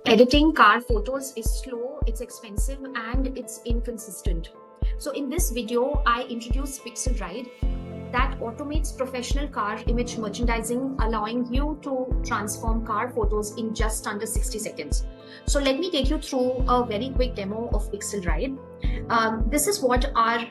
Editing car photos is slow, it's expensive, and it's inconsistent. So in this video, I introduce PixelRide that automates professional car image merchandising, allowing you to transform car photos in just under 60 seconds. So let me take you through a very quick demo of PixelRide. This is what our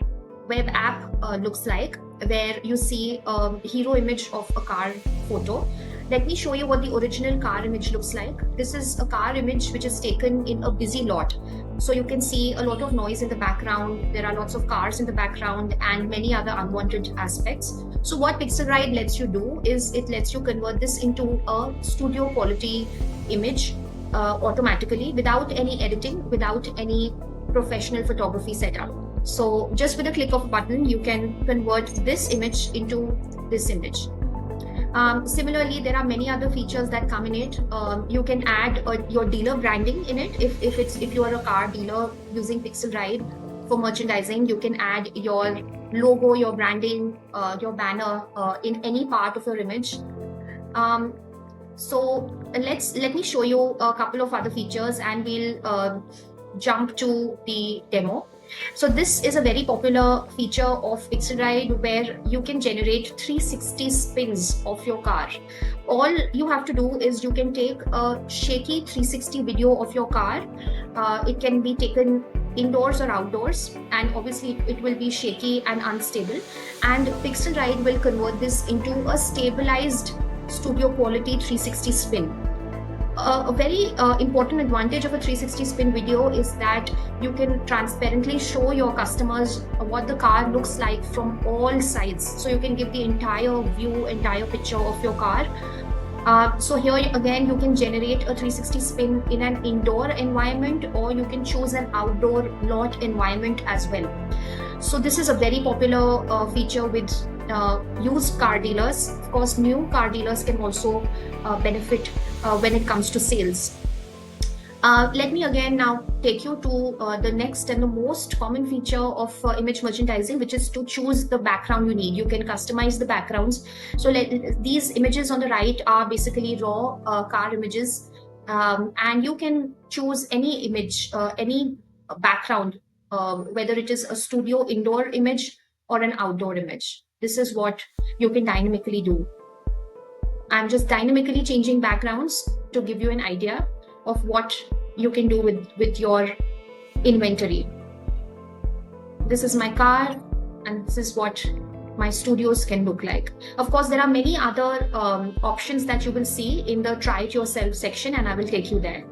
web app looks like, where you see a hero image of a car photo. Let me show you what the original car image looks like. This is a car image which is taken in a busy lot. So you can see a lot of noise in the background. There are lots of cars in the background and many other unwanted aspects. So what PixelRide lets you do is it lets you convert this into a studio quality image automatically, without any editing, without any professional photography setup. So just with a click of a button, you can convert this image into this image. Similarly, there are many other features that come in it. You can add your dealer branding in it. If you are a car dealer using PixelRide for merchandising, you can add your logo, your branding, your banner in any part of your image. So let me show you a couple of other features, and we'll jump to the demo. So this is a very popular feature of PixelRide where you can generate 360 spins of your car. All you have to do is you can take a shaky 360 video of your car. It can be taken indoors or outdoors, and obviously it will be shaky and unstable. And PixelRide will convert this into a stabilized studio quality 360 spin. A very important advantage of a 360 spin video is that you can transparently show your customers what the car looks like from all sides. So you can give the entire view, entire picture of your car. So here again, you can generate a 360 spin in an indoor environment, or you can choose an outdoor lot environment as well. So this is a very popular feature with used car dealers. Of course, new car dealers can also benefit when it comes to sales. Let me again now take you to the next and the most common feature of image merchandising, which is to choose the background you need. You can customize the backgrounds. So these images on the right are basically raw car images, and you can choose any image, any background, whether it is a studio indoor image or an outdoor image. This is what you can dynamically do. I'm just dynamically changing backgrounds to give you an idea of what you can do with your inventory. This is my car, and this is what my studios can look like. Of course, there are many other options that you will see in the try it yourself section, and I will take you there.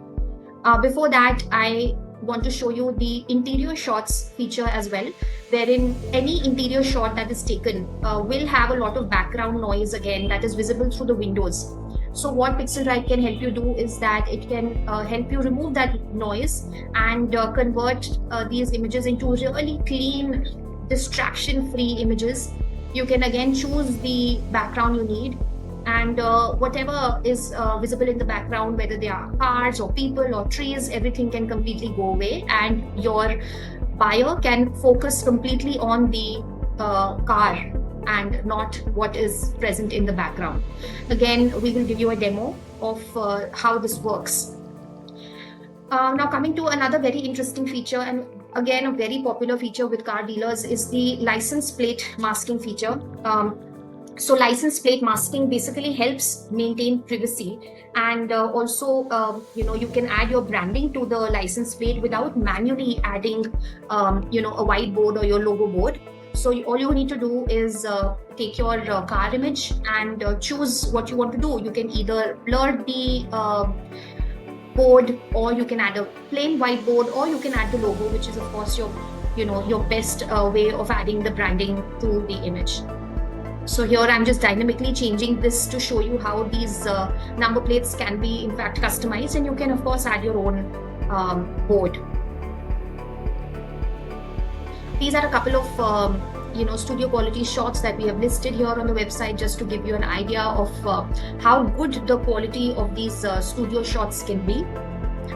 Before that, I want to show you the interior shots feature as well, wherein any interior shot that is taken will have a lot of background noise again that is visible through the windows. So what PixelRide can help you do is that it can help you remove that noise and convert these images into really clean, distraction-free images. You can again choose the background you need, and whatever is visible in the background, whether they are cars or people or trees, everything can completely go away, and your buyer can focus completely on the car and not what is present in the background. Again, we will give you a demo of how this works. Now coming to another very interesting feature, and again a very popular feature with car dealers, is the license plate masking feature. So license plate masking basically helps maintain privacy, and also you can add your branding to the license plate without manually adding a whiteboard or your logo board. So all you need to do is take your car image and choose what you want to do. You can either blur the board, or you can add a plain whiteboard, or you can add the logo, which is of course your best way of adding the branding to the image. So here I'm just dynamically changing this to show you how these number plates can be in fact customized, and you can of course add your own board. These are a couple of studio quality shots that we have listed here on the website, just to give you an idea of how good the quality of these studio shots can be.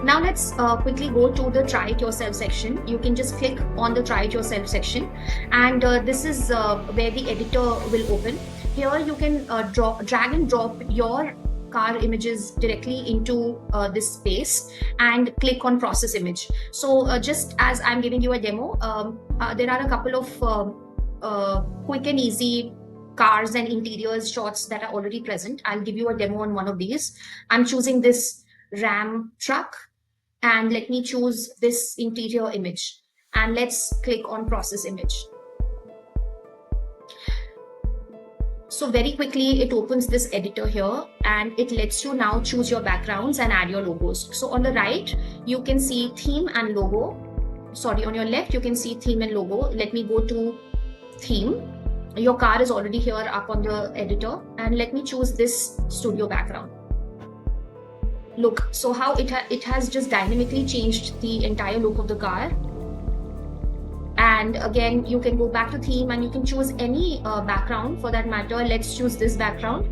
Now let's quickly go to the try it yourself section. You can just click on the try it yourself section, and this is where the editor will open. Here you can drag and drop your car images directly into this space and click on process image. So just as I'm giving you a demo, there are a couple of quick and easy cars and interiors shots that are already present. I'll give you a demo on one of these. I'm choosing this Ram truck, and let me choose this interior image, and let's click on process image. So very quickly it opens this editor here, and it lets you now choose your backgrounds and add your logos. So on the right you can see theme and logo. Sorry, on your left you can see theme and logo. Let me go to theme. Your car is already here up on the editor, and let me choose this studio background. Look, so how it has just dynamically changed the entire look of the car. And again, you can go back to theme and you can choose any background for that matter. Let's choose this background.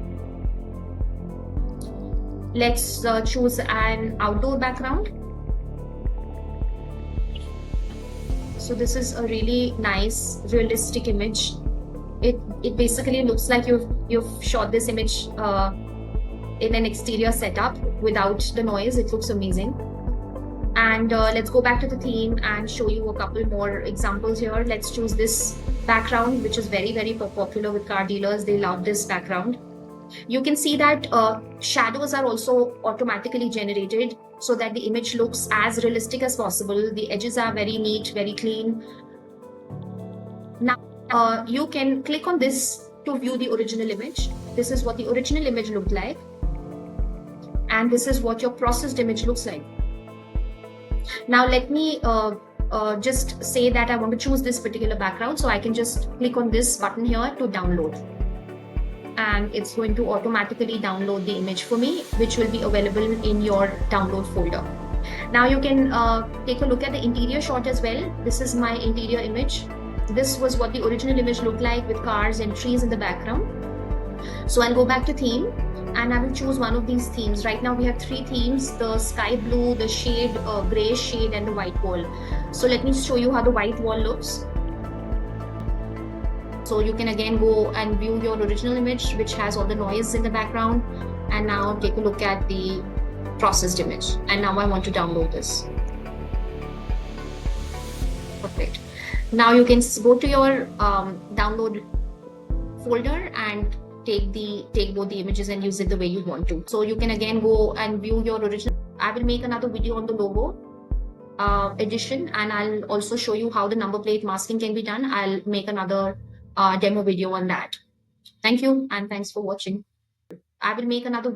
Let's choose an outdoor background. So this is a really nice realistic image. It basically looks like you've shot this image in an exterior setup without the noise. It looks amazing. And let's go back to the theme and show you a couple more examples here. Let's choose this background, which is very, very popular with car dealers. They love this background. You can see that shadows are also automatically generated so that the image looks as realistic as possible. The edges are very neat, very clean. Now you can click on this to view the original image. This is what the original image looked like, and this is what your processed image looks like. Now let me just say that I want to choose this particular background, so I can just click on this button here to download, and it's going to automatically download the image for me, which will be available in your download folder. Now you can take a look at the interior shot as well. This is my interior image. This was what the original image looked like with cars and trees in the background. So I'll go back to theme and I will choose one of these themes. Right now we have three themes: the sky blue, the shade, grayish shade, and the white wall. So let me show you how the white wall looks. So you can again go and view your original image, which has all the noise in the background, and now take a look at the processed image. And now I want to download this. Perfect. Now you can go to your download folder and take both the images and use it the way you want to. So you can again go and view your original. I will make another video on the logo edition, and I'll also show you how the number plate masking can be done. I'll make another demo video on that. Thank you, and thanks for watching. I will make another video